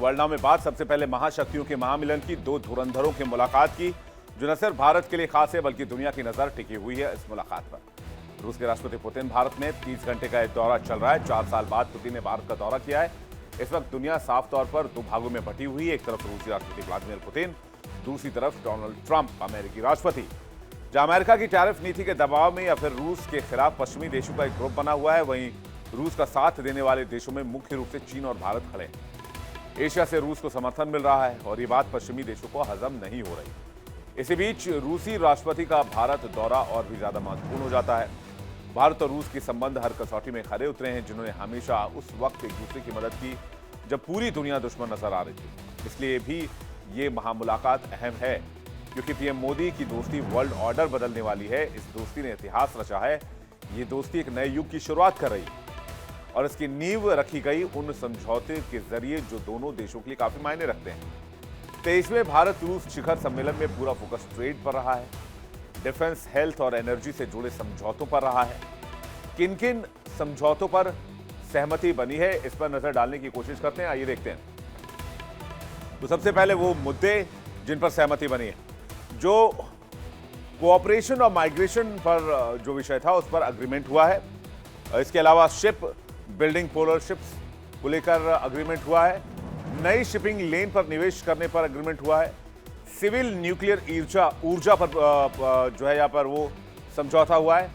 World now में बात सबसे पहले महाशक्तियों के महामिलन की, दो धुरंधरों की मुलाकात की, जो न सिर्फ भारत के लिए खास है बल्कि दुनिया की नजर टिकी हुई है इस मुलाकात पर। रूस के राष्ट्रपति पुतिन भारत में 30 घंटे का एक दौरा चल रहा है। 4 साल बाद पुतिन ने भारत का दौरा किया है। इस वक्त दुनिया साफ तौर पर दो भागों में बटी हुई है। एक तरफ रूसी राष्ट्रपति व्लादिमीर पुतिन, दूसरी तरफ डोनाल्ड ट्रंप अमेरिकी राष्ट्रपति। जहां अमेरिका की टैरिफ नीति के दबाव में या फिर रूस के खिलाफ पश्चिमी देशों का एक ग्रुप बना हुआ है, वहीं रूस का साथ देने वाले देशों में मुख्य रूप से चीन और भारत खड़े हैं। एशिया से रूस को समर्थन मिल रहा है और ये बात पश्चिमी देशों को हजम नहीं हो रही। इसी बीच रूसी राष्ट्रपति का भारत दौरा और भी ज्यादा महत्वपूर्ण हो जाता है। भारत और रूस के संबंध हर कसौटी में खरे उतरे हैं, जिन्होंने हमेशा उस वक्त एक दूसरे की मदद की जब पूरी दुनिया दुश्मन नजर आ रही थी। इसलिए भी ये महामुलाकात अहम है, क्योंकि पीएम मोदी की दोस्ती वर्ल्ड ऑर्डर बदलने वाली है। इस दोस्ती ने इतिहास रचा है। ये दोस्ती एक नए युग की शुरुआत कर रही है और इसकी नींव रखी गई उन समझौते के जरिए जो दोनों देशों के लिए काफी मायने रखते हैं। 23वें भारत रूस शिखर सम्मेलन में पूरा फोकस ट्रेड पर रहा है, डिफेंस, हेल्थ और एनर्जी से जुड़े समझौतों पर रहा है। किन किन समझौतों पर सहमति बनी है, इस पर नजर डालने की कोशिश करते हैं। आइए देखते हैं। तो सबसे पहले वो मुद्दे जिन पर सहमति बनी है, जो कोऑपरेशन और माइग्रेशन पर जो विषय था उस पर अग्रीमेंट हुआ है। इसके अलावा शिप बिल्डिंग, पोलर शिप्स को लेकर अग्रीमेंट हुआ है। नई शिपिंग लेन पर निवेश करने पर अग्रीमेंट हुआ है। सिविल न्यूक्लियर ऊर्जा पर जो है यहाँ पर वो समझौता हुआ है।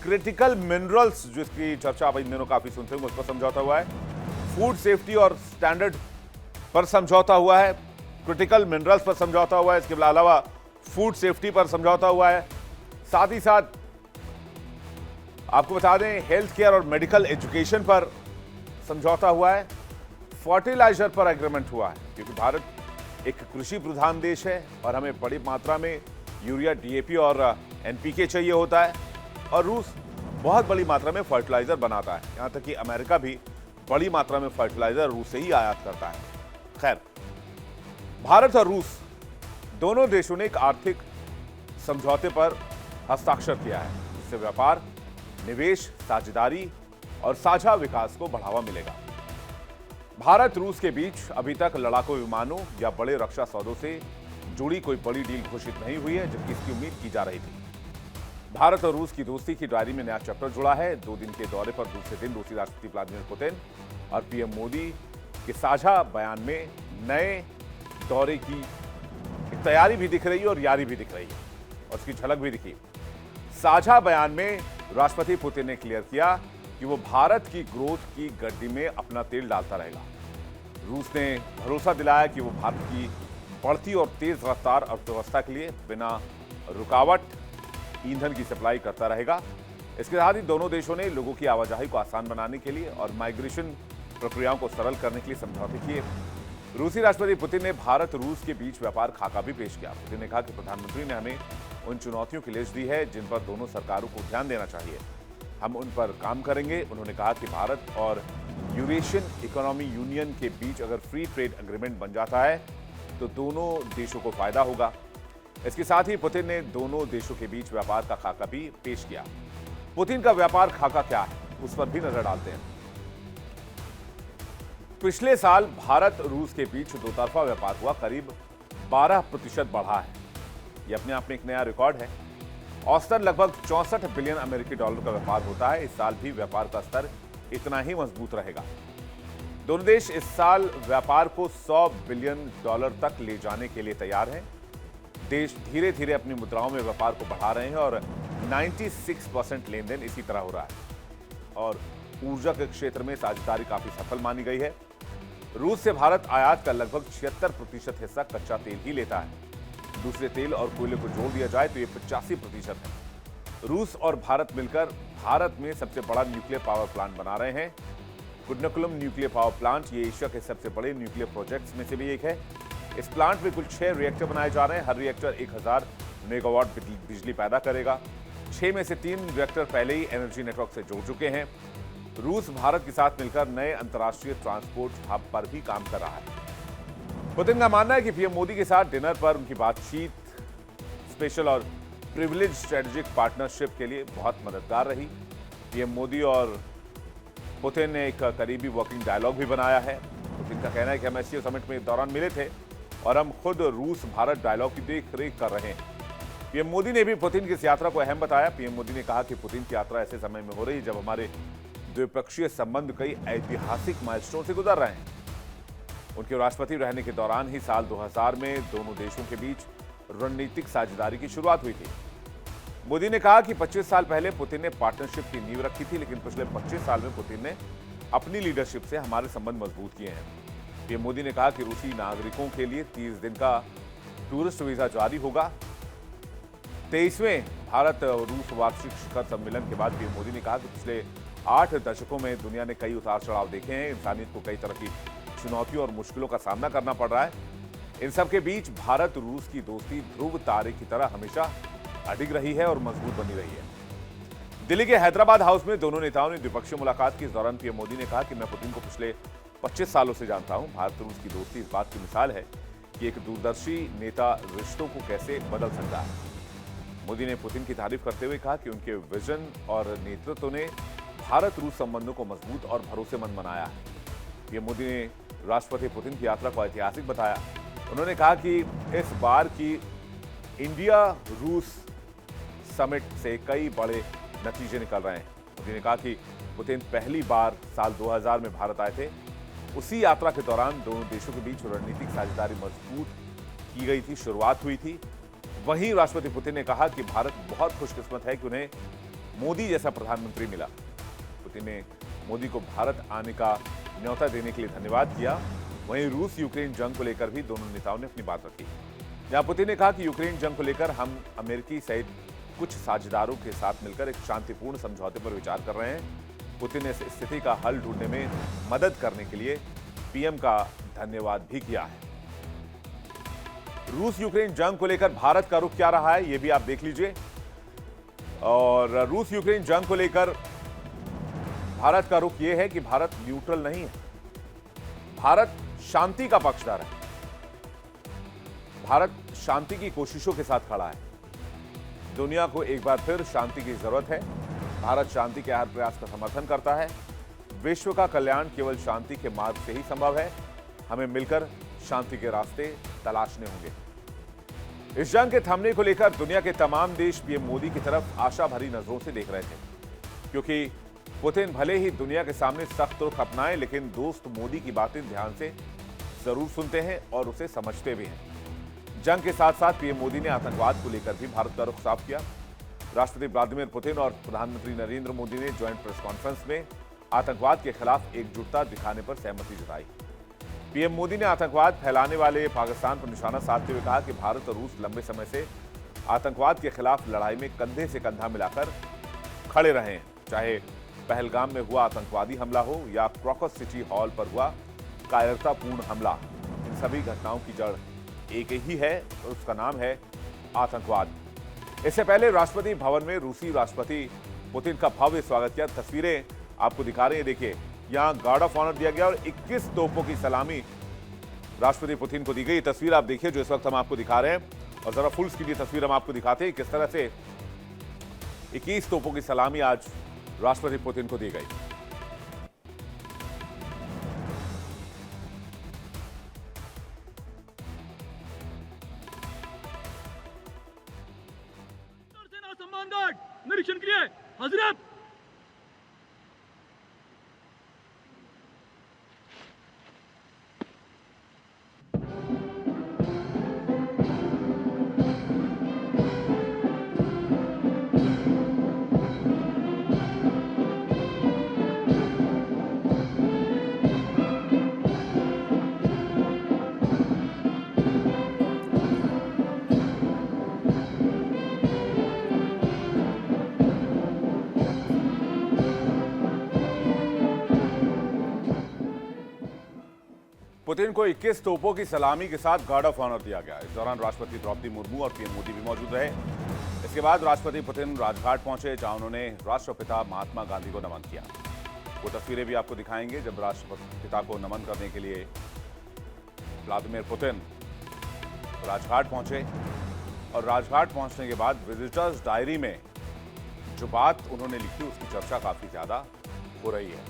क्रिटिकल मिनरल्स जिसकी चर्चा आप इन दिनों काफी सुनते होंगे, उस पर समझौता हुआ है। फूड सेफ्टी और स्टैंडर्ड पर समझौता हुआ है। क्रिटिकल मिनरल्स पर समझौता हुआ है। इसके अलावा फूड सेफ्टी पर समझौता हुआ है। साथ ही साथ आपको बता दें, हेल्थ केयर और मेडिकल एजुकेशन पर समझौता हुआ है। फर्टिलाइजर पर एग्रीमेंट हुआ है, क्योंकि भारत एक कृषि प्रधान देश है और हमें बड़ी मात्रा में यूरिया, डीएपी और एनपीके चाहिए होता है, और रूस बहुत बड़ी मात्रा में फर्टिलाइजर बनाता है। यहां तक कि अमेरिका भी बड़ी मात्रा में फर्टिलाइजर रूस से ही आयात करता है। खैर, भारत और रूस दोनों देशों ने एक आर्थिक समझौते पर हस्ताक्षर किया है, जिससे व्यापार, निवेश, साझेदारी और साझा विकास को बढ़ावा मिलेगा। भारत रूस के बीच अभी तक लड़ाकू विमानों या बड़े रक्षा सौदों से जुड़ी कोई बड़ी डील घोषित नहीं हुई है, जबकि इसकी उम्मीद की जा रही थी। भारत और रूस की दोस्ती की डायरी में नया चैप्टर जुड़ा है। 2 दिन के दौरे पर दूसरे दिन रूसी राष्ट्रपति व्लादिमीर पुतिन और पीएम मोदी के साझा बयान में नए दौरे की तैयारी भी दिख रही है और यारी भी दिख रही है, और उसकी झलक भी दिखी। साझा बयान में राष्ट्रपति पुतिन ने क्लियर किया कि वो भारत की ग्रोथ की गड्डी में अपना तेल डालता रहेगा। रूस ने भरोसा दिलाया कि वो भारत की बढ़ती और तेज रफ्तार अर्थव्यवस्था के लिए बिना रुकावट ईंधन की सप्लाई करता रहेगा। इसके साथ ही दोनों देशों ने लोगों की आवाजाही को आसान बनाने के लिए और माइग्रेशन प्रक्रियाओं को सरल करने के लिए समझौते किए। रूसी राष्ट्रपति पुतिन ने भारत रूस के बीच व्यापार खाका भी पेश किया। पुतिन ने कहा कि प्रधानमंत्री ने हमें उन चुनौतियों की लिस्ट दी है जिन पर दोनों सरकारों को ध्यान देना चाहिए। हम उन पर काम करेंगे। उन्होंने कहा कि भारत और यूरेशियन इकोनॉमी यूनियन के बीच अगर फ्री ट्रेड एग्रीमेंट बन जाता है तो दोनों देशों को फायदा होगा। इसके साथ ही पुतिन ने दोनों देशों के बीच व्यापार का खाका भी पेश किया। पुतिन का व्यापार खाका क्या है, उस पर भी नजर डालते हैं। पिछले साल भारत रूस के बीच दोतरफा व्यापार हुआ, करीब 12% बढ़ा है। यह अपने आप में एक नया रिकॉर्ड है। औसतन लगभग 64 बिलियन अमेरिकी डॉलर का व्यापार होता है। इस साल भी व्यापार का स्तर इतना ही मजबूत रहेगा। दोनों देश इस साल व्यापार को 100 बिलियन डॉलर तक ले जाने के लिए तैयार हैं। देश धीरे धीरे अपनी मुद्राओं में व्यापार को बढ़ा रहे हैं और 96% लेन देन इसी तरह हो रहा है। और ऊर्जा के क्षेत्र में साझेदारी काफी सफल मानी गई है। रूस से भारत आयात का लगभग 76% हिस्सा कच्चा तेल ही लेता है। दूसरे तेल और कोयले को जोड़ दिया जाए तो ये 85% है। रूस और भारत मिलकर भारत में सबसे बड़ा न्यूक्लियर पावर प्लांट बना रहे हैं। कुडनकुलम न्यूक्लियर पावर प्लांट ये एशिया के सबसे बड़े न्यूक्लियर प्रोजेक्ट्स में से भी एक है। इस प्लांट में कुल 6 रिएक्टर बनाए जा रहे हैं। हर रिएक्टर 1000 मेगावाट बिजली पैदा करेगा। 6 में से 3 रिएक्टर पहले ही एनर्जी नेटवर्क से जुड़ चुके हैं। रूस भारत के साथ मिलकर नए अंतर्राष्ट्रीय ट्रांसपोर्ट हब पर भी काम कर रहा है। पुतिन का मानना है कि पीएम मोदी के साथ डिनर पर उनकी बातचीत स्पेशल और प्रिविलेज स्ट्रेटेजिक पार्टनरशिप के लिए बहुत मददगार रही। पीएम मोदी और पुतिन ने एक करीबी वर्किंग डायलॉग भी बनाया है। पुतिन का कहना है कि हम एससीओ समिट में इस दौरान मिले थे और हम खुद रूस भारत डायलॉग की देख रेख कर रहे हैं। पीएम मोदी ने भी पुतिन की इस यात्रा को अहम बताया। पीएम मोदी ने कहा कि पुतिन की यात्रा ऐसे समय में हो रही है जब हमारे द्विपक्षीय संबंध कई ऐतिहासिक माइलस्टोन से गुजर रहे हैं। उनके राष्ट्रपति रहने के दौरान ही साल 2000 में दोनों देशों के बीच रणनीतिक साझेदारी की शुरुआत हुई थी। मोदी ने कहा कि 25 साल पहले पुतिन ने पार्टनरशिप की नींव रखी थी, लेकिन पिछले 25 साल में पुतिन ने अपनी लीडरशिप से हमारे संबंध मजबूत किए हैं। पीएम मोदी ने कहा कि रूसी नागरिकों के लिए 30 दिन का टूरिस्ट वीजा जारी होगा। 23वें भारत रूस वार्षिक शिखर सम्मेलन के बाद पीएम मोदी ने कहा कि पिछले 8 दशकों में दुनिया ने कई उतार चढ़ाव देखे हैं। इंसानियत को कई तरह की चुनौतियों और मुश्किलों का सामना करना पड़ रहा है। इन सब के बीच भारत रूस की दोस्ती ध्रुव तारे की तरह हमेशा अडिग रही है और मजबूत बनी रही है। दिल्ली के हैदराबाद हाउस में दोनों नेताओं ने द्विपक्षीय मुलाकात की। इस दौरान पीएम मोदी ने कहा कि मैं पुतिन को पिछले 25 सालों से जानता हूं। भारत रूस की दोस्ती इस बात की मिसाल है कि एक दूरदर्शी नेता रिश्तों को कैसे बदल सकता है। मोदी ने पुतिन की तारीफ करते हुए कहा कि उनके विजन और नेतृत्व ने भारत रूस संबंधों को मजबूत और भरोसेमंद बनाया है। पीएम मोदी ने राष्ट्रपति पुतिन की यात्रा को ऐतिहासिक बताया। उन्होंने कहा कि इस बार की इंडिया रूस समिट से कई बड़े नतीजे निकल रहे हैं। मोदी ने कहा कि पुतिन पहली बार साल 2000 में भारत आए थे। उसी यात्रा के दौरान दोनों देशों के बीच रणनीतिक साझेदारी मजबूत की गई थी, शुरुआत हुई थी। वहीं राष्ट्रपति पुतिन ने कहा कि भारत बहुत खुशकिस्मत है कि उन्हें मोदी जैसा प्रधानमंत्री मिला। पुतिन ने मोदी को भारत आने का न्योता देने के लिए धन्यवाद किया। वहीं रूस यूक्रेन जंग को लेकर भी दोनों नेताओं ने अपनी बात रखी। जहां पुतिन ने कहा कि यूक्रेन जंग को लेकर हम अमेरिकी सहित कुछ साझेदारों के साथ मिलकर एक शांतिपूर्ण समझौते पर विचार कर रहे हैं। पुतिन ने इस स्थिति का हल ढूंढने में मदद करने के लिए पीएम का धन्यवाद भी किया है। रूस यूक्रेन जंग को लेकर भारत का रुख क्या रहा है, यह भी आप देख लीजिए। और रूस यूक्रेन जंग को लेकर भारत का रुख यह है कि भारत न्यूट्रल नहीं है। भारत शांति का पक्षधर है। भारत शांति की कोशिशों के साथ खड़ा है। दुनिया को एक बार फिर शांति की जरूरत है। भारत शांति के हर प्रयास का समर्थन करता है। विश्व का कल्याण केवल शांति के मार्ग से ही संभव है। हमें मिलकर शांति के रास्ते तलाशने होंगे। इस जंग के थमने को लेकर दुनिया के तमाम देश पीएम मोदी की तरफ आशा भरी नजरों से देख रहे थे, क्योंकि पुतिन भले ही दुनिया के सामने सख्त रुख अपनाए, लेकिन दोस्त मोदी की बातें ध्यान से जरूर सुनते हैं और उसे समझते भी हैं। जंग के साथ साथ पीएम मोदी ने आतंकवाद को लेकर भी भारत का रुख साफ किया। राष्ट्रपति व्लादिमीर पुतिन और प्रधानमंत्री नरेंद्र मोदी ने ज्वाइंट प्रेस कॉन्फ्रेंस में आतंकवाद के खिलाफ एकजुटता दिखाने पर सहमति जताई। पीएम मोदी ने आतंकवाद फैलाने वाले पाकिस्तान पर निशाना साधते हुए कहा कि भारत और रूस लंबे समय से आतंकवाद के खिलाफ लड़ाई में कंधे से कंधा मिलाकर खड़े रहे हैं। चाहे पहलगाम में हुआ आतंकवादी हमला हो या क्रॉकस सिटी हॉल पर हुआ कायरतापूर्ण हमला, इन सभी घटनाओं की जड़ एक ही है और उसका नाम है आतंकवाद। इससे पहले राष्ट्रपति भवन में रूसी राष्ट्रपति पुतिन का भव्य स्वागत किया। तस्वीरें आपको दिखा रहे हैं, देखिए यहां गार्ड ऑफ ऑनर दिया गया और 21 तोपों की सलामी राष्ट्रपति पुतिन को दी गई। तस्वीर आप देखिए जो इस वक्त हम आपको दिखा रहे हैं, और जरा फुल स्क्रीन की तस्वीर हम आपको दिखाते हैं किस तरह से 21 तोपों की सलामी आज राष्ट्रपति पुतिन को दी गई। सेना सम्मान गार्ड निरीक्षण के लिए हाजिर। पुतिन को 21 तोपों की सलामी के साथ गार्ड ऑफ ऑनर दिया गया। इस दौरान राष्ट्रपति द्रौपदी मुर्मू और पीएम मोदी भी मौजूद रहे। इसके बाद राष्ट्रपति पुतिन राजघाट पहुंचे, जहां उन्होंने राष्ट्रपिता महात्मा गांधी को नमन किया। वो तस्वीरें भी आपको दिखाएंगे जब राष्ट्रपिता को नमन करने के लिए व्लादिमीर पुतिन राजघाट पहुंचे। और राजघाट पहुंचने के बाद विजिटर्स डायरी में जो बात उन्होंने लिखी उसकी चर्चा काफी ज्यादा हो रही है।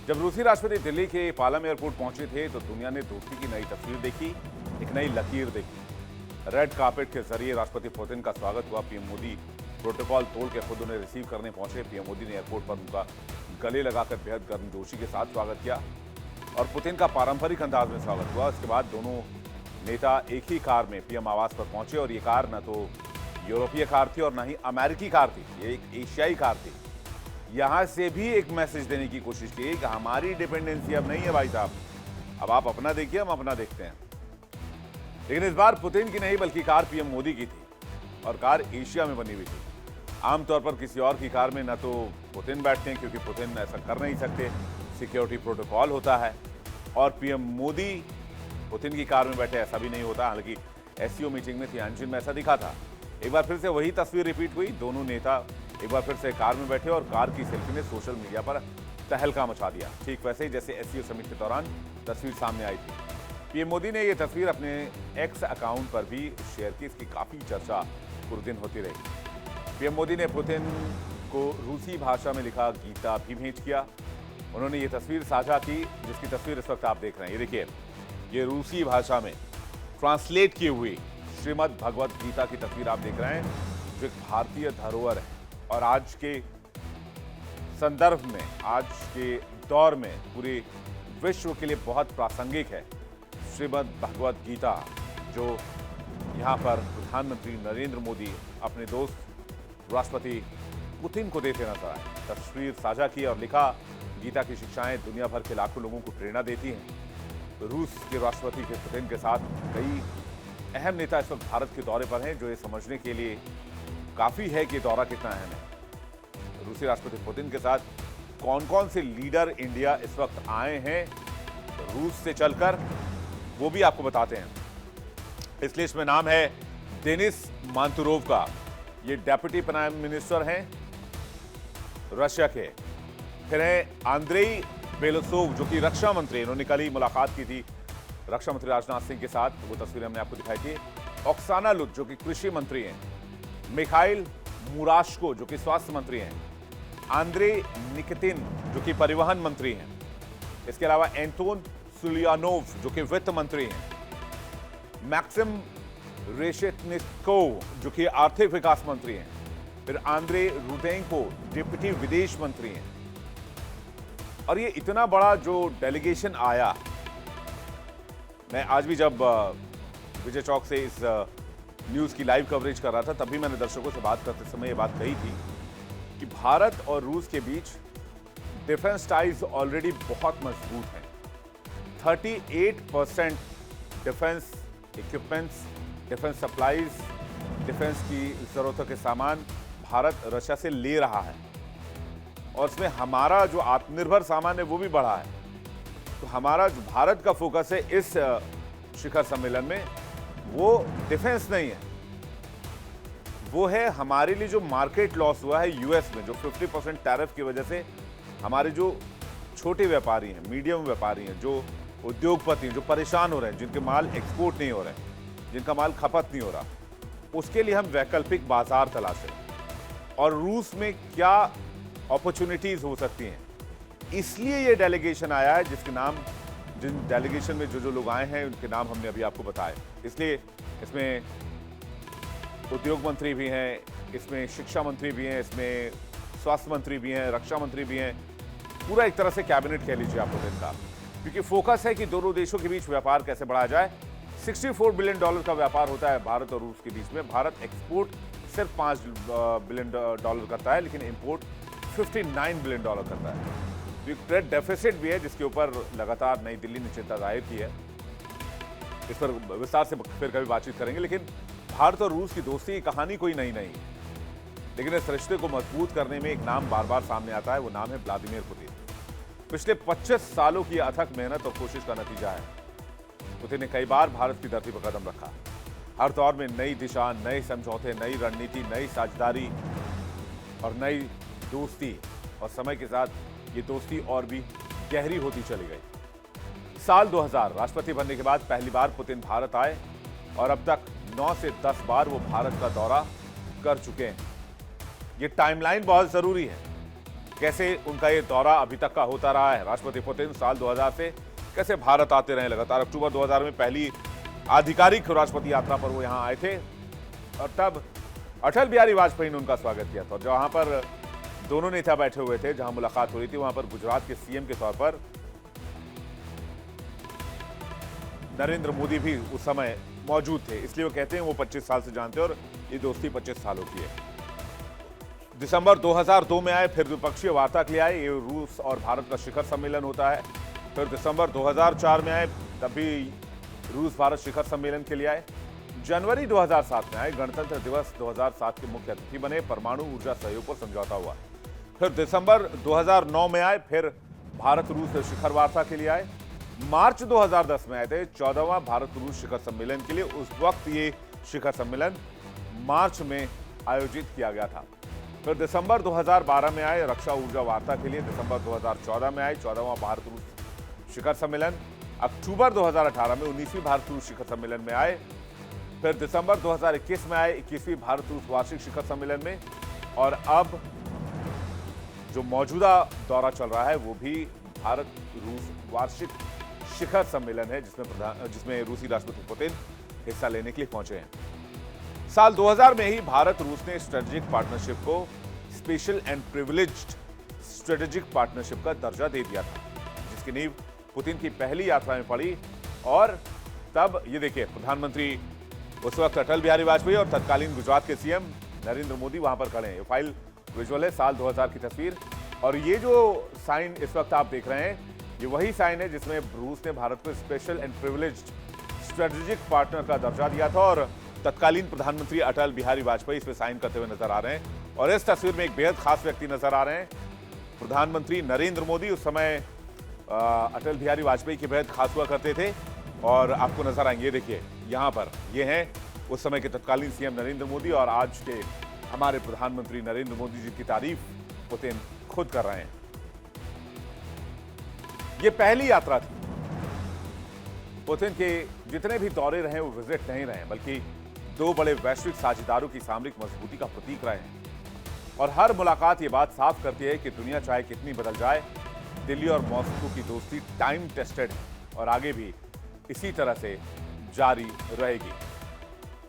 जब रूसी राष्ट्रपति दिल्ली के पालम एयरपोर्ट पहुंचे थे तो दुनिया ने दोस्ती की नई तस्वीर देखी, एक नई लकीर देखी। रेड कार्पेट के जरिए राष्ट्रपति पुतिन का स्वागत हुआ। पीएम मोदी प्रोटोकॉल तोड़ के खुद उन्हें रिसीव करने पहुंचे। पीएम मोदी ने एयरपोर्ट पर उनका गले लगाकर बेहद गर्मजोशी के साथ स्वागत किया और पुतिन का पारंपरिक अंदाज में स्वागत हुआ। उसके बाद दोनों नेता एक ही कार में पीएम आवास पर पहुंचे और ये कार न तो यूरोपीय कार थी और न ही अमेरिकी कार थी, ये एक एशियाई कार थी। यहां से भी एक मैसेज देने की कोशिश की कि हमारी डिपेंडेंसी अब नहीं है भाई साहब, अब आप अपना देखिए, हम अपना देखते हैं। लेकिन इस बार पुतिन की नहीं बल्कि कार पीएम मोदी की थी और कार एशिया में बनी हुई थी। आमतौर पर किसी और की कार में न तो पुतिन बैठते हैं क्योंकि पुतिन ऐसा कर नहीं सकते, सिक्योरिटी प्रोटोकॉल होता है, और पीएम मोदी पुतिन की कार में बैठे ऐसा भी नहीं होता। हालांकि एससीओ मीटिंग में थियानजिन में ऐसा दिखा था। एक बार फिर से वही तस्वीर रिपीट हुई, दोनों नेता एक बार फिर से कार में बैठे और कार की सेल्फी ने सोशल मीडिया पर तहलका मचा दिया, ठीक वैसे ही जैसे एससीओ समिट के दौरान तस्वीर सामने आई थी। पीएम मोदी ने यह तस्वीर अपने एक्स अकाउंट पर भी शेयर की, इसकी काफी चर्चा पूरे दिन होती रही। पीएम मोदी ने पुतिन को रूसी भाषा में लिखा गीता भी भेंट किया। उन्होंने ये तस्वीर साझा की जिसकी तस्वीर इस वक्त आप देख रहे हैं। ये देखिए, ये रूसी भाषा में ट्रांसलेट की हुई श्रीमद् भगवत गीता की तस्वीर आप देख रहे हैं, जो एक भारतीय धरोहर है और आज के संदर्भ में, आज के दौर में पूरे विश्व के लिए बहुत प्रासंगिक है। श्रीमद् भगवत गीता जो यहाँ पर प्रधानमंत्री नरेंद्र मोदी अपने दोस्त राष्ट्रपति पुतिन को देते नजर आए। तस्वीर साझा की और लिखा, गीता की शिक्षाएं दुनिया भर के लाखों लोगों को प्रेरणा देती हैं। रूस के राष्ट्रपति के पुतिन के साथ कई अहम नेता इस वक्त भारत के दौरे पर हैं, जो ये समझने के लिए काफी है कि दौरा कितना अहम है। रूसी राष्ट्रपति पुतिन के साथ कौन कौन से लीडर इंडिया इस वक्त आए हैं रूस से चलकर, वो भी आपको बताते हैं। इस लिस्ट में नाम है देनिस मांतुरोव का, ये डेप्यूटी प्राइम मिनिस्टर हैं रशिया के। फिर है आंद्रेई बेलोसोव जो कि रक्षा मंत्री, इन्होंने कल ही मुलाकात की थी रक्षा मंत्री राजनाथ सिंह के साथ, वो तस्वीर हमने आपको दिखाई थी। ओक्साना लुट जो कि कृषि मंत्री हैं, मिखाइल मुराशको जो कि स्वास्थ्य मंत्री हैं, आंद्रे निकितिन जो कि परिवहन मंत्री हैं, इसके अलावा एंटोन सुलियानोव जो कि वित्त मंत्री हैं, मैक्सिम रेशेटनिकोव जो कि आर्थिक विकास मंत्री हैं, फिर आंद्रे रुदेंको डिप्टी विदेश मंत्री हैं। और ये इतना बड़ा जो डेलीगेशन आया, मैं आज भी जब विजय चौक से इस न्यूज़ की लाइव कवरेज कर रहा था तब भी मैंने दर्शकों से बात करते समय ये बात कही थी कि भारत और रूस के बीच डिफेंस टाइज ऑलरेडी बहुत मजबूत हैं। 38% defence equipments, defence supplies, defence की ज़रूरतों के सामान भारत रशिया से ले रहा है और इसमें हमारा जो आत्मनिर्भर सामान है वो भी बढ़ा है। तो हमारा जो भारत का फोकस है इस शिखर सम्मेलन में वो डिफेंस नहीं है, वो है हमारे लिए जो मार्केट लॉस हुआ है यूएस में, जो 50% टैरिफ की वजह से हमारे जो छोटे व्यापारी हैं, मीडियम व्यापारी हैं, जो उद्योगपति हैं, जो परेशान हो रहे हैं, जिनके माल एक्सपोर्ट नहीं हो रहे हैं, जिनका माल खपत नहीं हो रहा, उसके लिए हम वैकल्पिक बाजार तलाशें और रूस में क्या अपॉर्चुनिटीज हो सकती हैं। इसलिए ये डेलीगेशन आया है, जिसके नाम, जिन डेलीगेशन में जो लोग आए हैं उनके नाम हमने अभी आपको बताए। इसलिए इसमें उद्योग मंत्री भी हैं, इसमें शिक्षा मंत्री भी हैं, इसमें स्वास्थ्य मंत्री भी हैं, रक्षा मंत्री भी हैं, पूरा एक तरह से कैबिनेट कह लीजिए आप पुतिन का, क्योंकि फोकस है कि दोनों देशों के बीच व्यापार कैसे बढ़ाया जाए। $64 बिलियन का व्यापार होता है भारत और रूस के बीच में। भारत एक्सपोर्ट सिर्फ $5 बिलियन करता है, लेकिन इंपोर्ट $59 बिलियन करता है। तो एक ट्रेड डेफिसिट भी है जिसके ऊपर लगातार नई दिल्ली ने चिंता जाहिर की है। इस पर विस्तार से फिर कभी बातचीत करेंगे। लेकिन भारत और रूस की दोस्ती की कहानी कोई नई नहीं, लेकिन इस रिश्ते को मजबूत करने में एक नाम बार बार सामने आता है, वो नाम है व्लादिमीर पुतिन। पिछले 25 सालों की अथक मेहनत और कोशिश का नतीजा है। पुतिन ने कई बार भारत की धरती पर कदम रखा, हर दौर में नई दिशा, नए समझौते, नई रणनीति, नई साझेदारी और नई दोस्ती, और समय के साथ ये दोस्ती और भी गहरी होती चली गई। साल 2000 राष्ट्रपति बनने के बाद पहली बार पुतिन भारत आए और अब तक 9 से 10 बार वो भारत का दौरा कर चुके हैं। ये टाइमलाइन बहुत जरूरी है। कैसे उनका ये दौरा अभी तक का होता रहा है। राष्ट्रपति पुतिन साल 2000 से कैसे भारत आते रहे लगातार। अक्टूबर 2000 में पहली आधिकारिक राष्ट्रपति यात्रा पर वो यहां आए थे और तब अटल बिहारी वाजपेयी ने उनका स्वागत किया था। जहां पर दोनों नेता बैठे हुए थे, जहां मुलाकात हो रही थी, वहां पर गुजरात के सीएम के तौर पर नरेंद्र मोदी भी उस समय मौजूद थे। इसलिए वो कहते हैं वो 25 साल से जानते हैं और ये दोस्ती 25 सालों की है। दिसंबर 2002 में आए, फिर द्विपक्षीय वार्ता के लिए आए। ये रूस और भारत का शिखर सम्मेलन होता है। फिर दिसंबर 2004 में आए, तब भी रूस भारत शिखर सम्मेलन के लिए आए। जनवरी 2007 में आए, गणतंत्र दिवस 2007 के मुख्य अतिथि बने। परमाणु ऊर्जा सहयोग पर समझौता हुआ। फिर दिसंबर 2009 में आए, फिर भारत रूस शिखर वार्ता के लिए आए। मार्च 2010 में आए थे 14वां भारत रूस शिखर सम्मेलन के लिए। उस वक्त ये शिखर सम्मेलन मार्च में आयोजित किया गया था। फिर दिसंबर 2012 में आए रक्षा ऊर्जा वार्ता के लिए। दिसंबर 2014 में आए 14वां भारत रूस शिखर सम्मेलन। अक्टूबर 2018 में 19वीं भारत रूस शिखर सम्मेलन में आए। फिर दिसंबर 2021 में आए 21वीं भारत रूस वार्षिक शिखर सम्मेलन में। और अब जो मौजूदा दौरा चल रहा है वो भी भारत रूस वार्षिक शिखर सम्मेलन है, जिसमें रूसी राष्ट्रपति पुतिन हिस्सा लेने के लिए पहुंचे हैं। साल 2000 में ही भारत रूस ने स्ट्रेटेजिक पार्टनरशिप को special and privileged strategic partnership का दर्जा दे दिया था, जिसकी नींव पुतिन की पहली यात्रा में पड़ी। और तब ये देखिए, प्रधानमंत्री उस वक्त अटल बिहारी वाजपेयी और तत्कालीन गुजरात के सीएम नरेंद्र मोदी वहां पर खड़े हैं। ये फाइल विजुअल है, साल 2000 की तस्वीर। और ये जो साइन इस वक्त आप देख रहे हैं, ये वही साइन है जिसमें रूस ने भारत को special and privileged strategic partner का दर्जा दिया था। और तत्कालीन प्रधानमंत्री अटल बिहारी वाजपेयी इस पर साइन करते हुए नजर आ रहे हैं। और इस तस्वीर में एक बेहद खास व्यक्ति नजर आ रहे हैं, प्रधानमंत्री नरेंद्र मोदी। उस समय अटल बिहारी वाजपेयी के बेहद खास हुआ करते थे और आपको नजर आएंगे। देखिए यहां पर ये हैं उस समय के तत्कालीन सीएम नरेंद्र मोदी और आज के हमारे प्रधानमंत्री नरेंद्र मोदी जी की तारीफ पुतिन खुद कर रहे हैं। ये पहली यात्रा थी। पुतिन के जितने भी दौरे रहे वो विजिट नहीं रहे, बल्कि दो बड़े वैश्विक साझेदारों की सामरिक मजबूती का प्रतीक रहे हैं। और हर मुलाकात ये बात साफ करती है कि दुनिया चाहे कितनी बदल जाए, दिल्ली और मॉस्को की दोस्ती टाइम टेस्टेड है और आगे भी इसी तरह से जारी रहेगी।